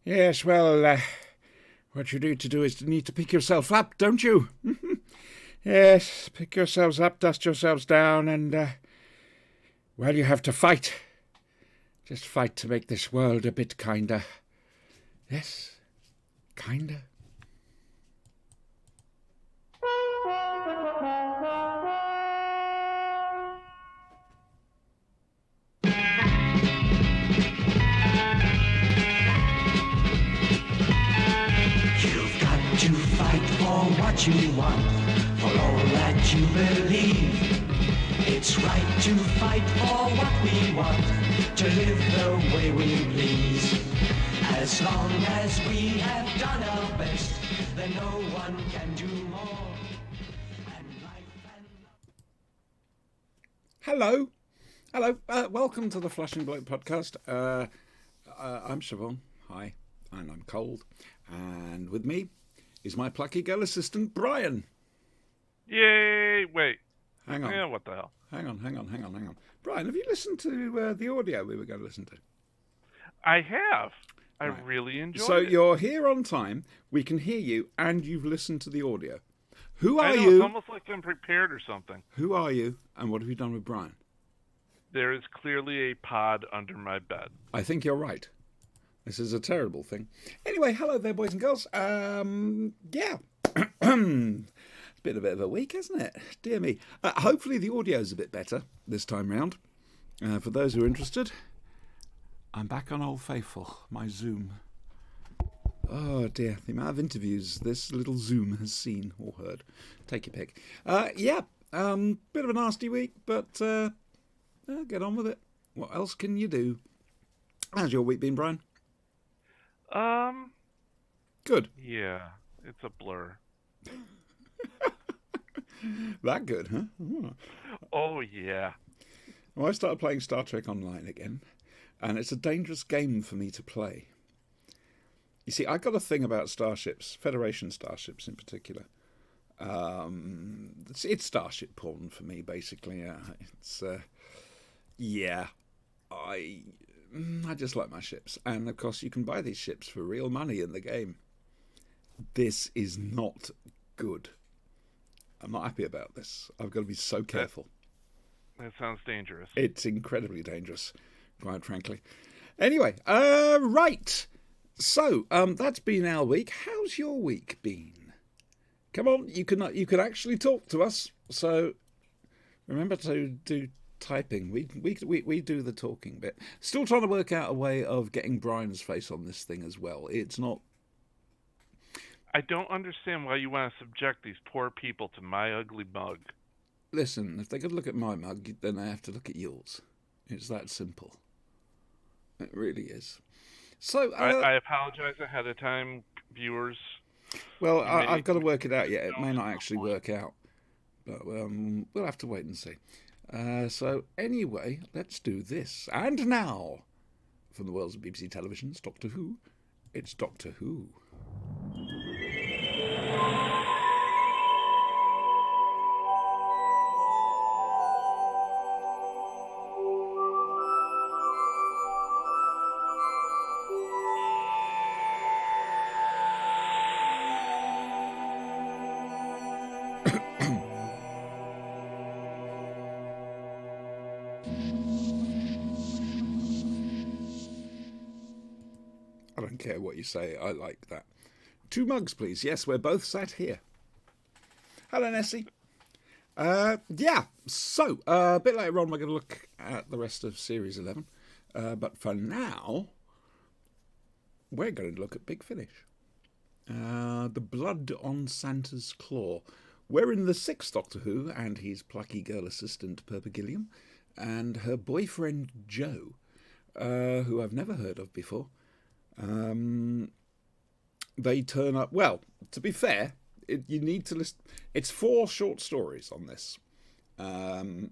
Yes, well, what you need to do is need to pick yourself up, don't you? Yes, pick yourselves up, dust yourselves down, and, well, you have to fight. Just fight to make this world a bit kinder. Yes, kinder. You've got to fight for what you want, for all that you believe. It's right to fight for what we want, to live the way we please. As long as we have done our best, then no one can do more. And life and Hello. Hello. Welcome to the Flushing Bloke podcast. I'm Siobhan. Hi. And I'm cold. And with me is my plucky girl assistant, Brian. Yay! Wait. Hang on. Yeah, what the hell? Hang on. Brian, have you listened to the audio we were going to listen to? I have. I Right. really enjoyed So it. you're here on time, we can hear you, and you've listened to the audio. Who I are know, you? It's almost like I'm prepared or something. Who are you, and what have you done with Brian? There is clearly a pod under my bed. I think you're right. This is a terrible thing. Anyway, hello there, boys and girls. Yeah. It's been a bit of a week, hasn't it? Dear me. Hopefully the audio's a bit better this time round. For those who are interested, I'm back on Old Faithful, my Zoom. Oh dear, the amount of interviews this little Zoom has seen or heard. Take your pick. Bit of a nasty week, but get on with it. What else can you do? How's your week been, Brian? Good. Yeah, it's a blur. That good, huh? Oh. Oh, yeah. Well, I started playing Star Trek Online again, and it's a dangerous game for me to play. You see, I got a thing about starships, Federation starships in particular. It's starship porn for me, basically. I just like my ships, and of course you can buy these ships for real money in the game. This is not good. I'm not happy about this. I've got to be so careful. That sounds dangerous. It's incredibly dangerous, quite frankly. Anyway, right. So, that's been our week. How's your week been? Come on, you can actually talk to us. So, remember to do typing. We do the talking bit. Still trying to work out a way of getting Brian's face on this thing as well. It's not. I don't understand why you want to subject these poor people to my ugly mug. Listen, if they could look at my mug, then they have to look at yours. It's that simple. It really is. So I apologize ahead of time, viewers. Well, I've got to work it out yet. It may not actually work out, but we'll have to wait and see. So anyway, let's do this. And now, from the worlds of BBC Television's Doctor Who, it's Doctor Who. I don't care what you say, I like that. 2 mugs, please. Yes, we're both sat here. Hello, Nessie. So, a bit later on we're going to look at the rest of Series 11. But for now, we're going to look at Big Finish. The Blood on Santa's Claw. We're in the 6th Doctor Who, and his plucky girl assistant, Purple Gilliam, and her boyfriend, Joe, who I've never heard of before. They turn up. Well, to be fair, you need to listen. It's 4 short stories on this, and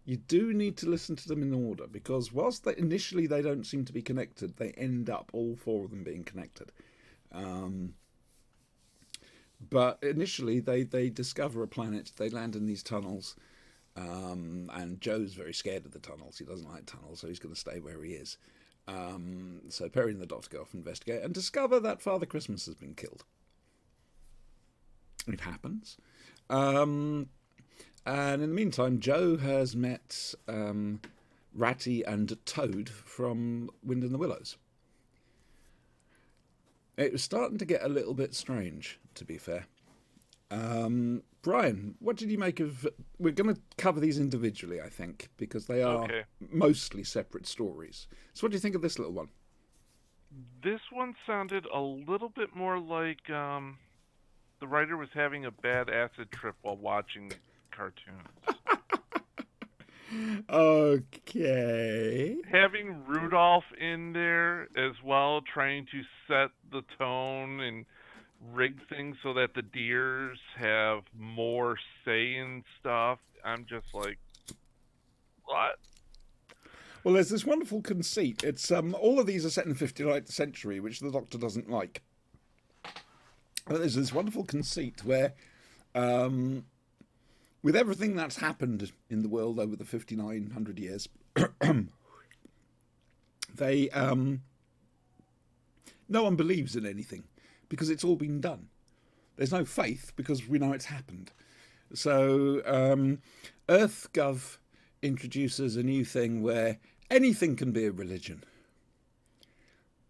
you do need to listen to them in order, because whilst initially they don't seem to be connected, they end up all 4 of them being connected. But initially they discover a planet, they land in these tunnels, and Joe's very scared of the tunnels. He doesn't like tunnels, so he's going to stay where he is. So Perry and the Doctor go off and investigate and discover that Father Christmas has been killed. It happens. And in the meantime, Joe has met Ratty and Toad from Wind in the Willows. It was starting to get a little bit strange, to be fair. Brian, what did you make of... We're going to cover these individually, I think, because they are mostly separate stories. So what do you think of this little one? This one sounded a little bit more like the writer was having a bad acid trip while watching cartoons. Okay. Having Rudolph in there as well, trying to set the tone and rig things so that the deers have more say in stuff. I'm just like, what? Well, there's this wonderful conceit. It's all of these are set in the 59th century, which the Doctor doesn't like. But there's this wonderful conceit where, with everything that's happened in the world over the 5,900 years, they no one believes in anything because it's all been done. There's no faith because we know it's happened. So EarthGov introduces a new thing where anything can be a religion,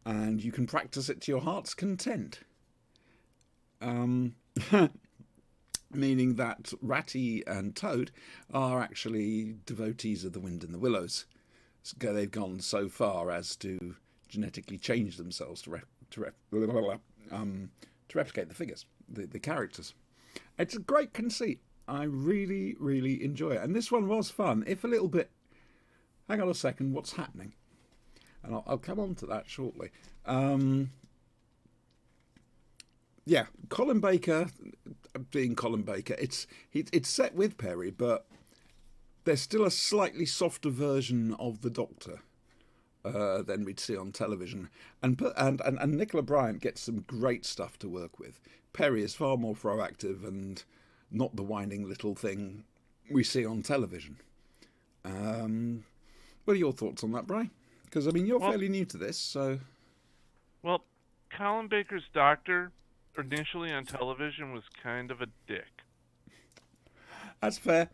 and you can practice it to your heart's content. Meaning that Ratty and Toad are actually devotees of the Wind in the Willows. So they've gone so far as to genetically change themselves to replicate the figures, the characters. It's a great conceit. I really, really enjoy it. And this one was fun, if a little bit... Hang on a second, what's happening? And I'll come on to that shortly. Yeah, Colin Baker, being Colin Baker, it's set with Perry, but there's still a slightly softer version of the Doctor than we'd see on television. And Nicola Bryant gets some great stuff to work with. Perry is far more proactive and not the whining little thing we see on television. What are your thoughts on that, Brian? Because, I mean, you're fairly new to this, so... Well, Colin Baker's Doctor, initially on television, was kind of a dick. That's fair.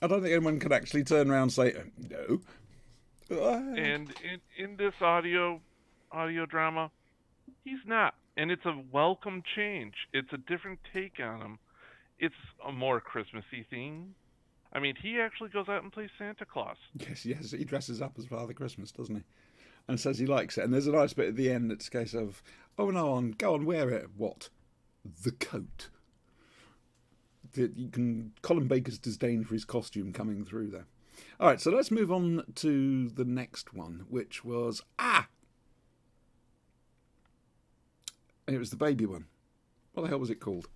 I don't think anyone can actually turn around and say, no. And in this audio drama, he's not. And it's a welcome change. It's a different take on him. It's a more Christmassy theme. I mean, he actually goes out and plays Santa Claus. Yes, he dresses up as Father Christmas, doesn't he? And says he likes it. And there's a nice bit at the end that's a case of, oh no, go on, wear it. What? The coat. Colin Baker's disdain for his costume coming through there. All right, so let's move on to the next one, which was, it was the baby one. What the hell was it called?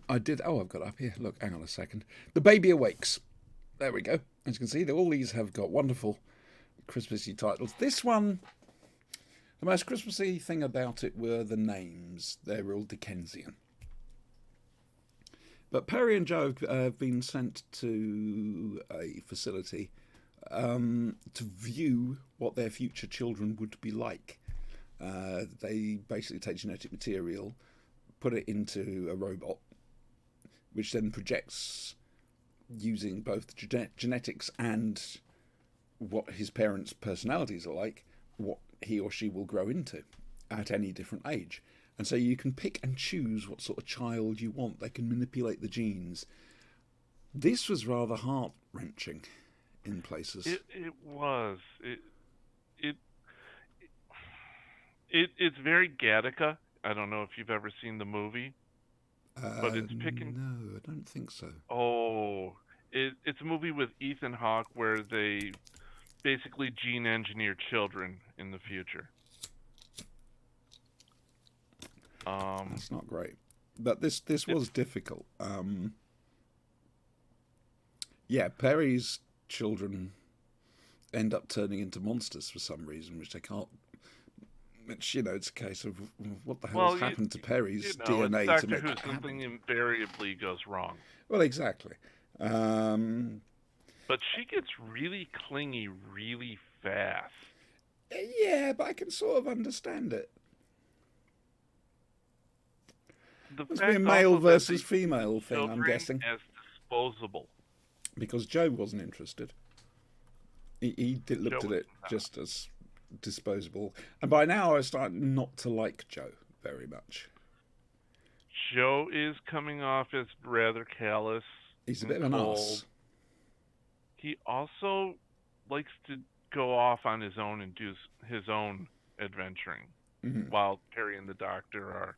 I've got it up here. Look, hang on a second. The Baby Awakes. There we go. As you can see, all these have got wonderful Christmassy titles. This one, the most Christmassy thing about it were the names. They're all Dickensian. But Perry and Joe have been sent to a facility to view what their future children would be like. They basically take genetic material, put it into a robot, which then projects, using both genetics and what his parents' personalities are like, what he or she will grow into at any different age. And so you can pick and choose what sort of child you want. They can manipulate the genes. This was rather heart-wrenching in places. It was. It's very Gattaca. I don't know if you've ever seen the movie. But it's picking... No, I don't think so. Oh, it's a movie with Ethan Hawke where they basically gene engineer children in the future. That's not great. But this was difficult. Perry's children end up turning into monsters for some reason, which they can't... Which, it's a case of what the hell's happened to Perry's DNA it's to make Doctor Who, that happen. something invariably goes wrong. Well, exactly. But she gets really clingy really fast. Yeah, but I can sort of understand it. The Must be a fact male also that versus they female thing, I'm children guessing. as disposable. Because Joe wasn't interested. Looked Joe at was it not. just as disposable. And by now I was starting not to like Joe very much. Joe is coming off as rather callous He's a and bit of an cold. arse. He also likes to go off on his own and do his own adventuring, while Perry and the Doctor are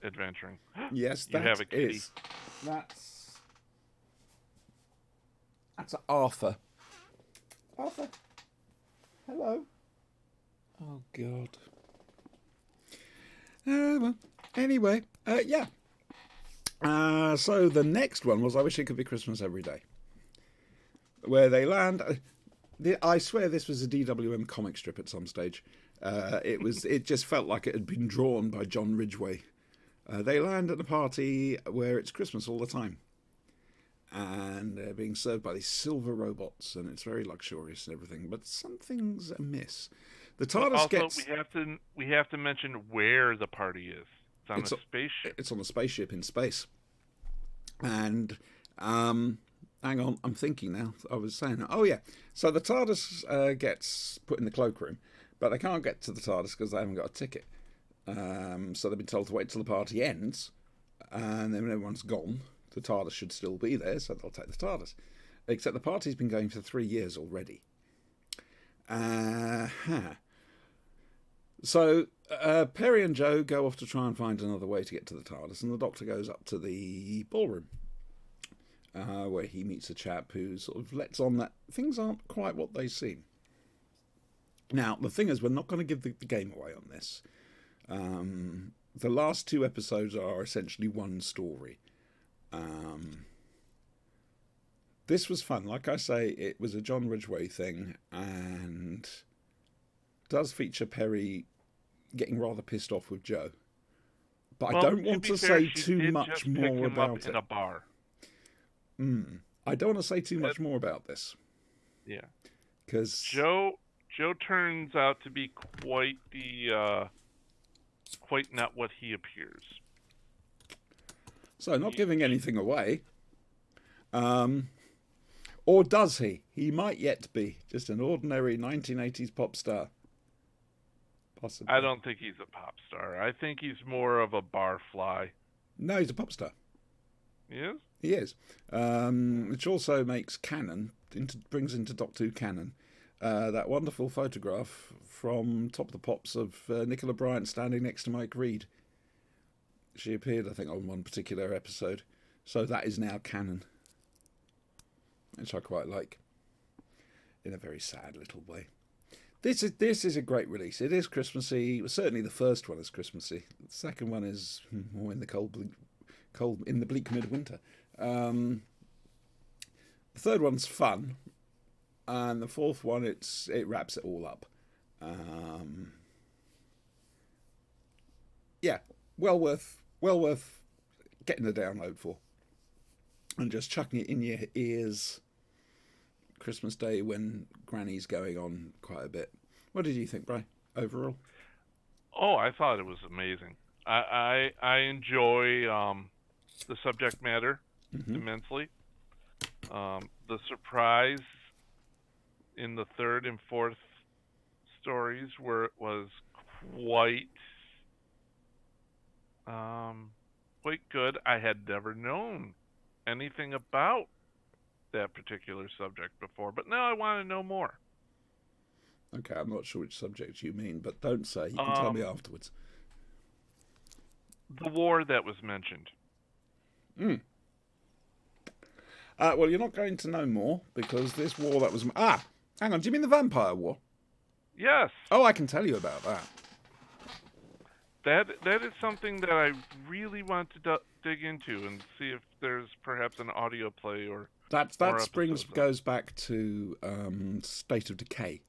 adventuring. Yes, You have a kitty. That's Arthur. Arthur, hello. Oh God. Well, anyway, yeah. So the next one was I Wish It Could Be Christmas Every Day, where they land. I swear this was a DWM comic strip at some stage. It just felt like it had been drawn by John Ridgway. They land at a party where it's Christmas all the time. And they're being served by these silver robots, and it's very luxurious and everything, but something's amiss. The TARDIS Also, gets... we have to mention where the party is. It's on a spaceship. It's on a spaceship in space. And, hang on, I'm thinking now. I was saying, oh yeah. So the TARDIS gets put in the cloakroom, but they can't get to the TARDIS because they haven't got a ticket. So they've been told to wait till the party ends, and then when everyone's gone, the TARDIS should still be there, so they'll take the TARDIS. Except the party's been going for 3 years already. So Perry and Joe go off to try and find another way to get to the TARDIS, and the Doctor goes up to the ballroom, where he meets a chap who sort of lets on that things aren't quite what they seem. Now, the thing is, we're not going to give the game away on this. The last 2 episodes are essentially one story. This was fun. Like I say, it was a John Ridgway thing, and does feature Perry getting rather pissed off with Joe. But I don't want to say too much more about it. In a bar. I don't want to say too much more about this. Yeah, because Joe turns out to be quite not what he appears. So, not giving anything away. Or does he? He might yet be just an ordinary 1980s pop star. Possibly. I don't think he's a pop star. I think he's more of a barfly. No, he's a pop star. He is? He is. Which also makes brings into Doctor Who canon that wonderful photograph from Top of the Pops of Nicola Bryant standing next to Mike Reed. She appeared, I think, on one particular episode. So that is now canon. Which I quite like. In a very sad little way. This is a great release. It is Christmassy. Certainly the first one is Christmassy. The second one is more in the cold in the bleak midwinter. The third one's fun. And the fourth one, it wraps it all up. Yeah, well worth getting the download for, and just chucking it in your ears. Christmas Day when Granny's going on quite a bit. What did you think, Bri? Overall? Oh, I thought it was amazing. I enjoy the subject matter immensely. The surprise in the third and fourth stories where it was quite good. I had never known anything about that particular subject before, but now I want to know more. Okay, I'm not sure which subject you mean, but don't say. You can tell me afterwards. The war that was mentioned. Well, you're not going to know more, because this war that was... hang on, do you mean the Vampire War? Yes. Oh, I can tell you about that. That is something that I really want to dig into and see if there's perhaps an audio play or... That goes back to State of Decay,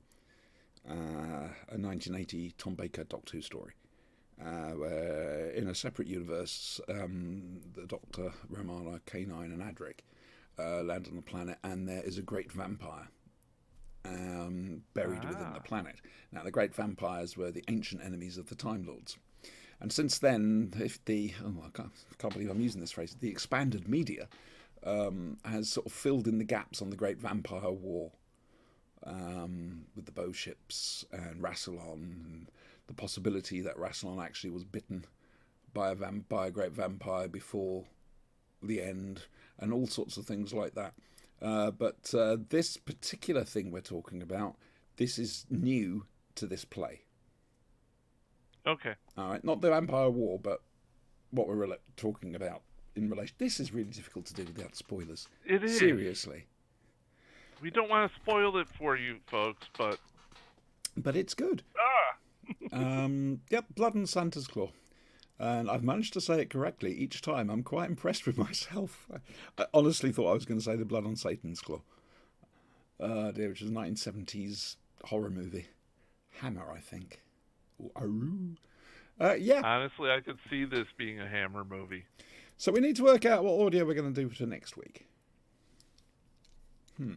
a 1980 Tom Baker Doctor Who story, where in a separate universe, the Doctor, Romana, K9 and Adric land on the planet, and there is a great vampire buried within the planet. Now, the great vampires were the ancient enemies of the Time Lords. And since then, I can't believe I'm using this phrase, the expanded media has sort of filled in the gaps on the Great Vampire War with the bow ships and Rassilon, and the possibility that Rassilon actually was bitten by a great vampire before the end, and all sorts of things like that. But this particular thing we're talking about, this is new to this play. Okay. All right, not the Vampire War, but what we're talking about in relation. This is really difficult to do without spoilers. It is. Seriously. We don't want to spoil it for you folks, but it's good. Yep, Blood and Santa's Claw. And I've managed to say it correctly each time. I'm quite impressed with myself. I honestly thought I was going to say The Blood on Satan's Claw. Dear, which is a 1970s horror movie. Hammer, I think. Yeah. Honestly, I could see this being a Hammer movie. So we need to work out what audio we're going to do for next week. And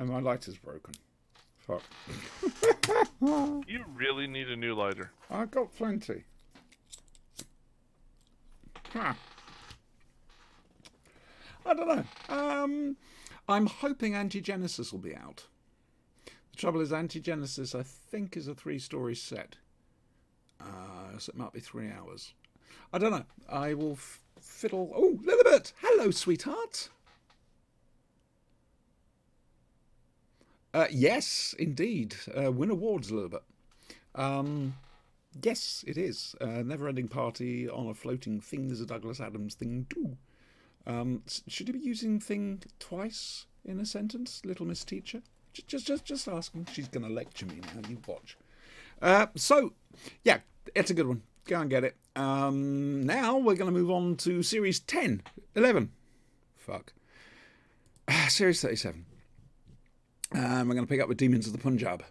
my lighter's broken. Fuck. You really need a new lighter. I've got plenty. I don't know. I'm hoping Anti-Genesis will be out. The trouble is, Anti-Genesis, I think, is a 3-story set. So it might be 3 hours. I don't know. I will fiddle... Oh, Lilibet! Hello, sweetheart! Yes, indeed. Win awards a little bit. Yes, it is. Never-ending party on a floating thing is a Douglas Adams thing too. Should you be using thing twice in a sentence, Little Miss Teacher? Just asking. She's going to lecture me now. You watch. So, yeah, it's a good one. Go and get it. Now we're going to move on to Series 11. Series 37. We're going to pick up with Demons of the Punjab.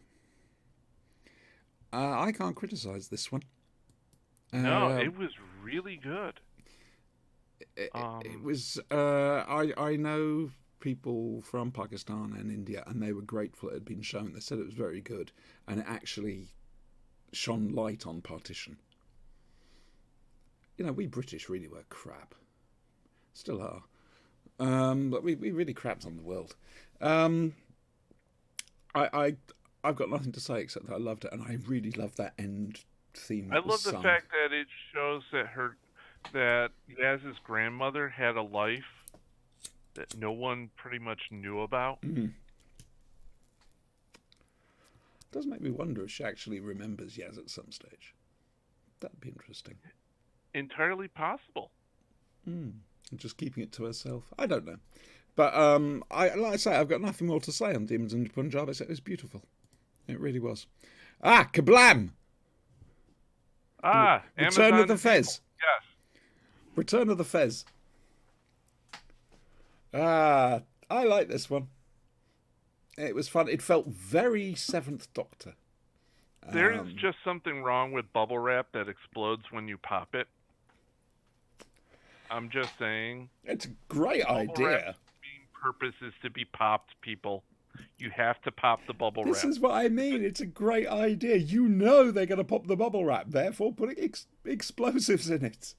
I can't criticise this one. No, it was really good. It was. I know people from Pakistan and India, and they were grateful it had been shown. They said it was very good, and it actually shone light on partition. You know, we British really were crap. Still are. But we really crapped on the world. I've got nothing to say except that I loved it, and I really love that end theme. I love the fact that it shows that Yaz's grandmother had a life that no one pretty much knew about. It does make me wonder if she actually remembers Yaz at some stage. That'd be interesting. Entirely possible. Just keeping it to herself. I don't know. But like I say, I've got nothing more to say on Demons in Punjab except it was beautiful. It really was. Kablam! Return of the Fez. Yes. Return of the Fez. I like this one. It was fun. It felt very Seventh Doctor. There is just something wrong with bubble wrap that explodes when you pop it. I'm just saying. It's a great idea. Purpose is to be popped, people. You have to pop the bubble wrap. This is what I mean. It's a great idea. You know they're going to pop the bubble wrap, therefore putting explosives in it.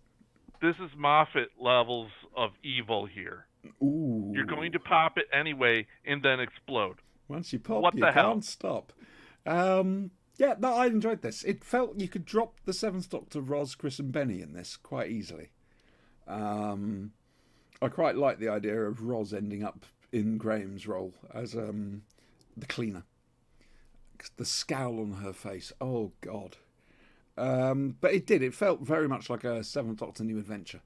This is Moffat levels of evil here. Ooh. You're going to pop it anyway and then explode. Once you pop, what you the hell? Can't stop. Yeah, no, I enjoyed this. It felt you could drop the Seventh Doctor, Roz, Chris and Benny in this quite easily. I quite like the idea of Roz ending up in Graham's role as the cleaner. The scowl on her face. Oh, God. But it did. It felt very much like a Seventh Doctor New Adventure.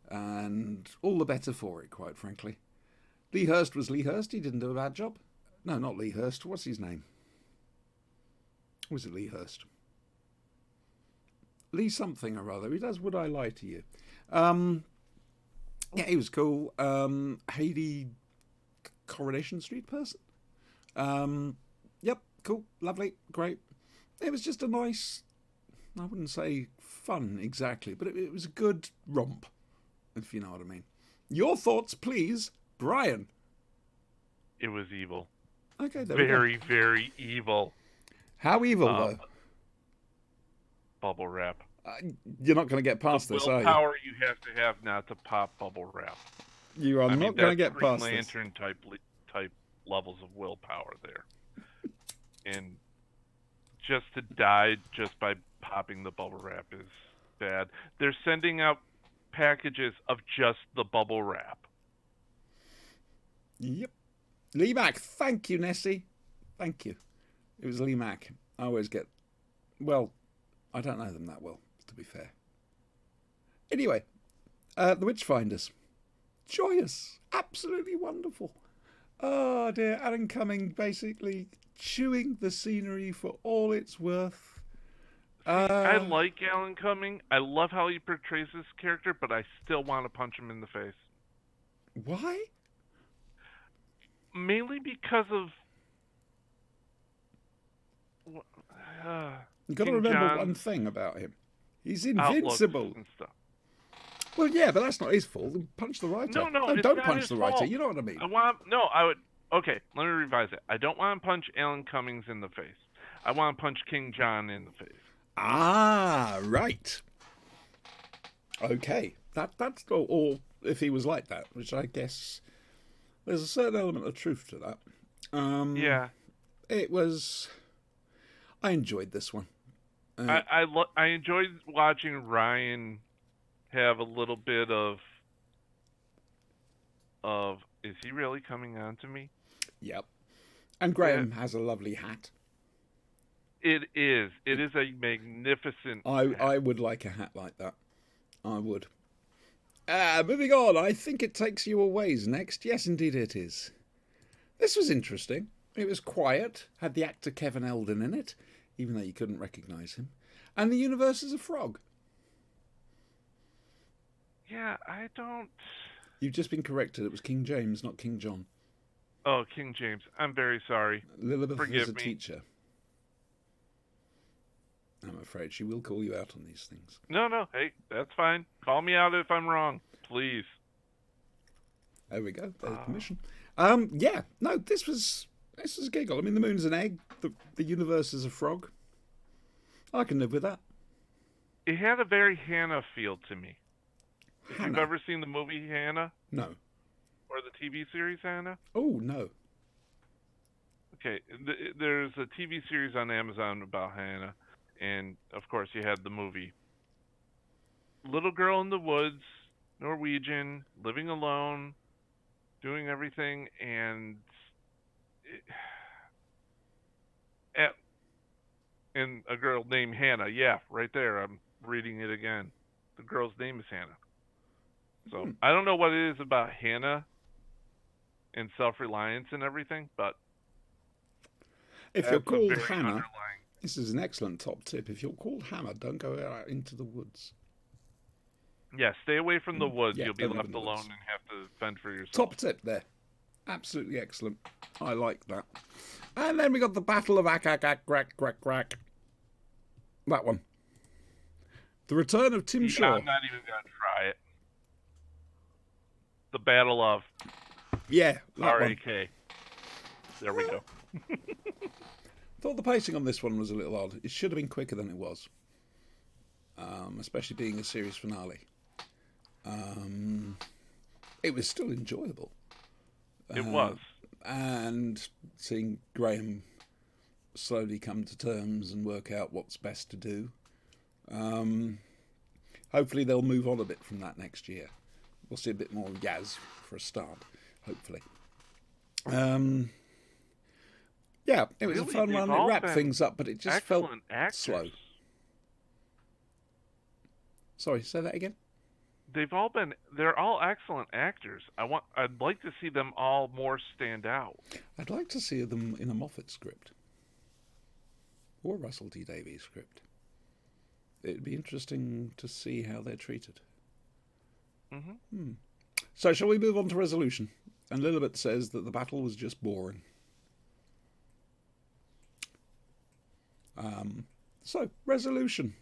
And all the better for it, quite frankly. Lee Hurst was Lee Hurst. He didn't do a bad job. No, not Lee Hurst. What's his name? Was it Lee Hurst? Lee something or other. He does Would I Lie to You? Yeah, he was cool. Hayley, Coronation Street person. Yep, cool, lovely, great. It was just a nice, I wouldn't say fun exactly, but it was a good romp, if you know what I mean. Your thoughts, please, Brian. It was evil. Okay, there we go. Very, very evil. How evil, though? Bubble wrap. You're not going to get past The this, are you? willpower you have to have not to pop bubble wrap. You are not going to get Green past this. Lantern type levels of willpower there. And just to die just by popping the bubble wrap is bad. They're sending out packages of just the bubble wrap. Yep. Lee Mack. Thank you, Nessie. Thank you. It was Lee Mack. I always get... Well, I don't know them that well, to be fair. Anyway, The Witchfinders. Joyous. Absolutely wonderful. Oh, dear. Alan Cumming basically chewing the scenery for all it's worth. I like Alan Cumming. I love how he portrays this character, but I still want to punch him in the face. Why? Mainly because of... You've got to remember one thing about him. He's invincible. And stuff. Well, yeah, but that's not his fault. Punch the writer. No, don't punch the writer. You know what I mean? Okay, let me revise it. I don't want to punch Alan Cummings in the face. I want to punch King John in the face. Ah, right. Okay. That's or if he was like that, which I guess there's a certain element of truth to that. Yeah. It was... I enjoyed this one. I enjoyed watching Ryan have a little bit of is he really coming on to me? Yep. And Graham has a lovely hat. It is. It is a magnificent hat. I would like a hat like that. I would. Moving on. I think it takes you a ways next. Yes, indeed it is. This was interesting. It was quiet. Had the actor Kevin Eldon in it, even though you couldn't recognise him. And the universe is a frog. Yeah, I don't... You've just been corrected. It was King James, not King John. Oh, King James. I'm very sorry. Lilibeth Forgive is a me. teacher. I'm afraid she will call you out on these things. No. Hey, that's fine. Call me out if I'm wrong, please. There we go. There's permission. Yeah. No, this was a giggle. I mean, the moon's an egg. The universe is a frog. I can live with that. It had a very Hannah feel to me. If Hannah. you've ever seen the movie Hannah? No. Or the TV series Hannah? Oh, no. Okay, there's a TV series on Amazon about Hannah, and of course you had the movie. Little girl in the woods, Norwegian, living alone, doing everything, and a girl named Hannah. Yeah, right there. I'm reading it again. The girl's name is Hannah. So I don't know what it is about Hannah and self-reliance and everything, but if you're called Hannah, this is an excellent top tip. If you're called Hannah, don't go out into the woods. Yeah, stay away from the woods. Yeah, You'll be don't live left in the alone woods. and have to fend for yourself. Top tip there. Absolutely excellent. I like that. And then we got the Battle of Akak. That one. The return of Tim Shaw. I'm not even going to try it. The Battle of Yeah, that one. RAK. There we go. Thought the pacing on this one was a little odd. It should have been quicker than it was. Especially being a series finale. It was still enjoyable. It was. And seeing Graham slowly come to terms and work out what's best to do. Hopefully they'll move on a bit from that next year. We'll see a bit more Yaz for a start, hopefully. Yeah, it was a fun run. It wrapped things up, but it just felt slow. Sorry, say that again? They're all excellent actors. I'd like to see them all more stand out. I'd like to see them in a Moffat script. Or a Russell T Davies script. It'd be interesting to see how they're treated. So shall we move on to resolution? And Lilibet says that the battle was just boring. So, resolution.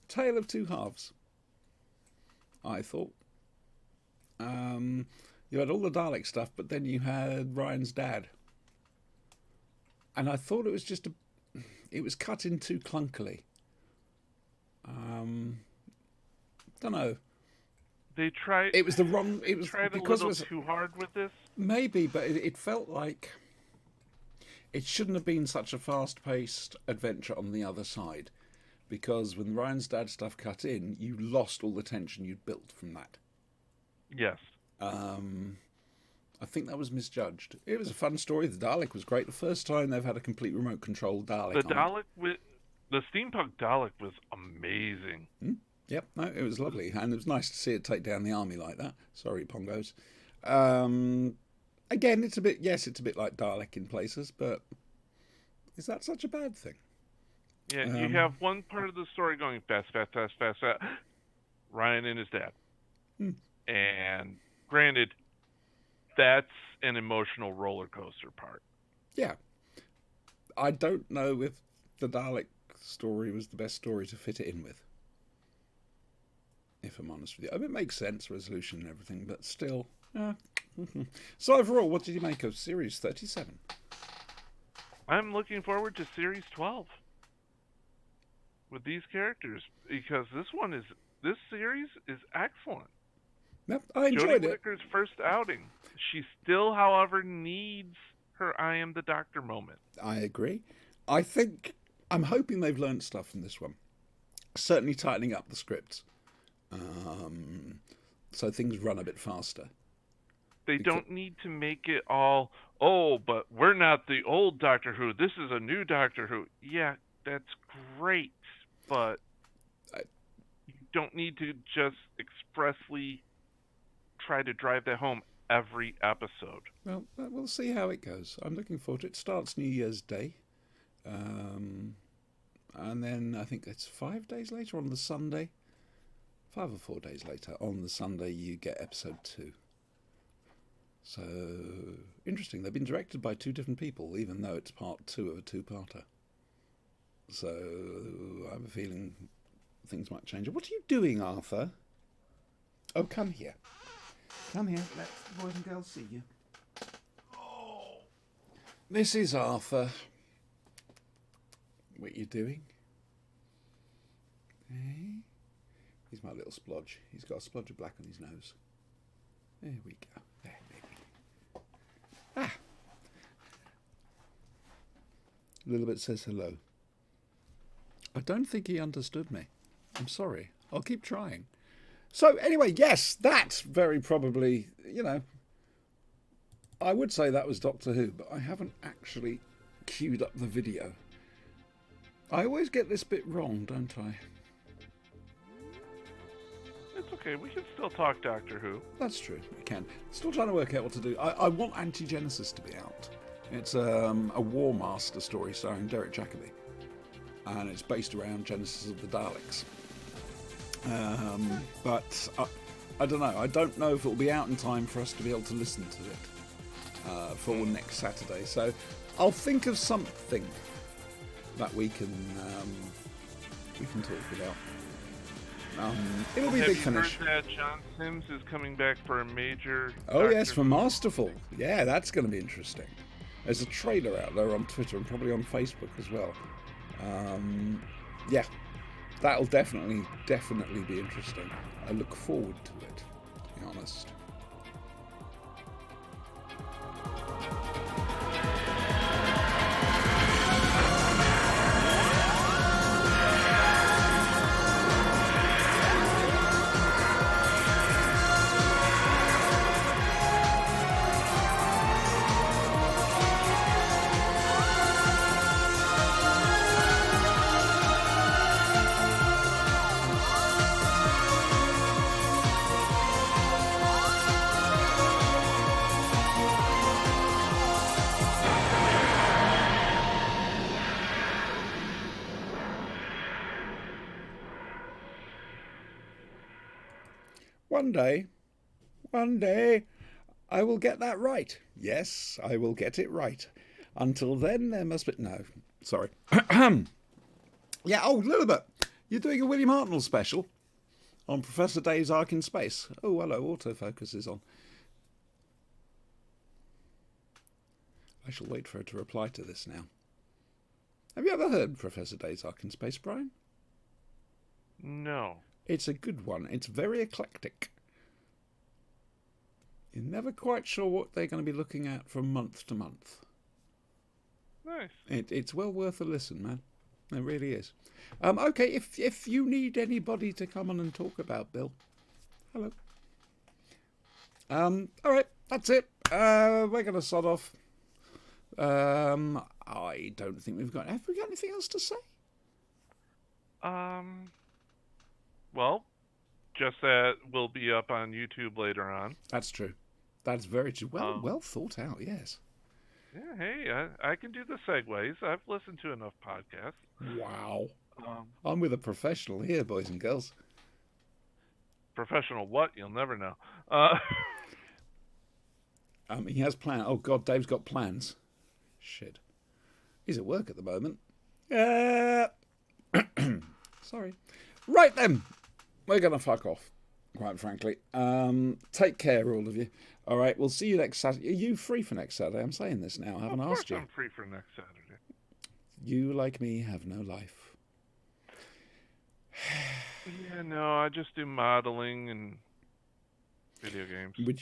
Tale of two halves, I thought. You had all the Dalek stuff, but then you had Ryan's dad. And I thought it was it was cut in too clunkily. Don't know. They tried. It was the wrong. It was tried because a it little was too hard with this. maybe, but it felt like it shouldn't have been such a fast-paced adventure on the other side. Because when Ryan's dad stuff cut in, you lost all the tension you'd built from that. Yes. I think that was misjudged. It was a fun story. The Dalek was great. The first time they've had a complete remote control Dalek. The steampunk Dalek was amazing. Yep, no, it was lovely, and it was nice to see it take down the army like that. Sorry, Pongos. Again, it's a bit like Dalek in places, but is that such a bad thing? Yeah, you have one part of the story going fast. Ryan and his dad. And granted, that's an emotional roller coaster part. Yeah. I don't know if the Dalek story was the best story to fit it in with. If I'm honest with you. I mean, it makes sense, resolution and everything, but still. So overall, what did you make of Series 37? I'm looking forward to Series 12 with these characters, because this series is excellent. Yep, I enjoyed Jodie it. Whittaker's first outing. She still, however, needs her "I am the Doctor" moment. I agree. I'm hoping they've learned stuff from this one. Certainly tightening up the scripts, so things run a bit faster. They don't need to make it all, but we're not the old Doctor Who. This is a new Doctor Who. Yeah, that's great, but you don't need to just expressly try to drive that home every episode. Well, we'll see how it goes. I'm looking forward to it. It starts New Year's Day. And then I think it's 5 days later on the Sunday. 5 or 4 days later on the Sunday you get episode 2. So, interesting. They've been directed by 2 different people, even though it's part 2 of a 2-parter. So, I have a feeling things might change. What are you doing, Arthur? Oh, come here. Come here. Let the boys and girls see you. Oh. This is Arthur. What are you doing? Hey? He's my little splodge. He's got a splodge of black on his nose. There we go. There, baby. Ah. A little bit says hello. I don't think he understood me. I'm sorry. I'll keep trying. So anyway, yes, that's very probably, I would say that was Doctor Who, but I haven't actually queued up the video. I always get this bit wrong, don't I? It's okay. We can still talk Doctor Who. That's true. We can. Still trying to work out what to do. I want Anti-Genesis to be out. It's a War Master story starring Derek Jacobi. And it's based around Genesis of the Daleks. But I don't know. I don't know if it'll be out in time for us to be able to listen to it for next Saturday. So I'll think of something that we can talk about. It'll be a big finish. Have you heard that John Sims is coming back for a major... Oh yes, for Masterful. Yeah, that's going to be interesting. There's a trailer out there on Twitter and probably on Facebook as well. Yeah, that'll definitely be interesting. I look forward to it, to be honest. One day, I will get that right. Yes, I will get it right. Until then, there must be... No, sorry. Yeah, Lilibet, you're doing a William Hartnell special on Professor Dave's Ark in Space. Oh, hello, autofocus is on. I shall wait for her to reply to this now. Have you ever heard Professor Day's in Space, Brian? No. It's a good one. It's very eclectic. You're never quite sure what they're going to be looking at from month to month. Nice. It's well worth a listen, man. It really is. Okay, if you need anybody to come on and talk about Bill, hello. All right, that's it. We're going to sod off. I don't think we've got... Have we got anything else to say? Well, just that will be up on YouTube later on. That's true. That's very true. Well thought out, yes. Yeah, hey, I can do the segues. I've listened to enough podcasts. Wow. I'm with a professional here, boys and girls. Professional what? You'll never know. He has plans. Oh, God, Dave's got plans. Shit. He's at work at the moment. Sorry. Right then. We're going to fuck off, quite frankly. Take care, all of you. All right, we'll see you next Saturday. Are you free for next Saturday? I'm saying this now. I haven't asked you. I'm free for next Saturday. You, like me, have no life. Yeah, no, I just do modeling and video games. Would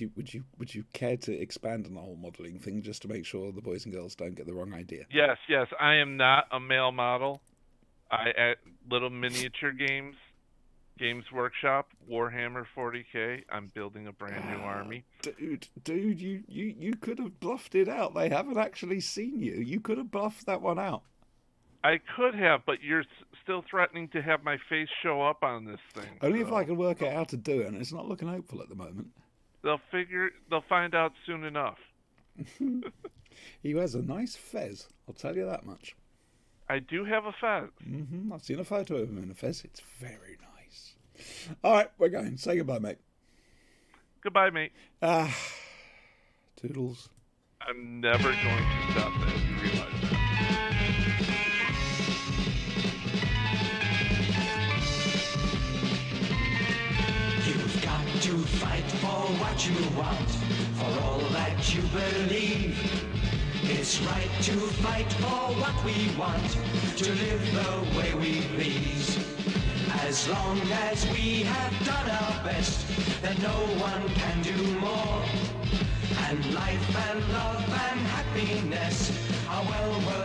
you care to expand on the whole modelling thing just to make sure the boys and girls don't get the wrong idea? Yes. I am not a male model. I at little miniature games. Games Workshop, Warhammer 40K. I'm building a brand new army. Dude, you could have bluffed it out. They haven't actually seen you. You could have bluffed that one out. I could have, but you're still threatening to have my face show up on this thing. Only if I can work out how to do it, and it's not looking hopeful at the moment. They'll find out soon enough. He has a nice fez, I'll tell you that much. I do have a fez. I've seen a photo of him in a fez. It's very nice. All right, we're going. Say goodbye, mate. Goodbye, mate. Toodles. I'm never going to stop that. You realize that. You've got to fight for what you want, for all that you believe. It's right to fight for what we want, to live the way we please. As long as we have done our best, then no one can do more. And life and love and happiness are well worth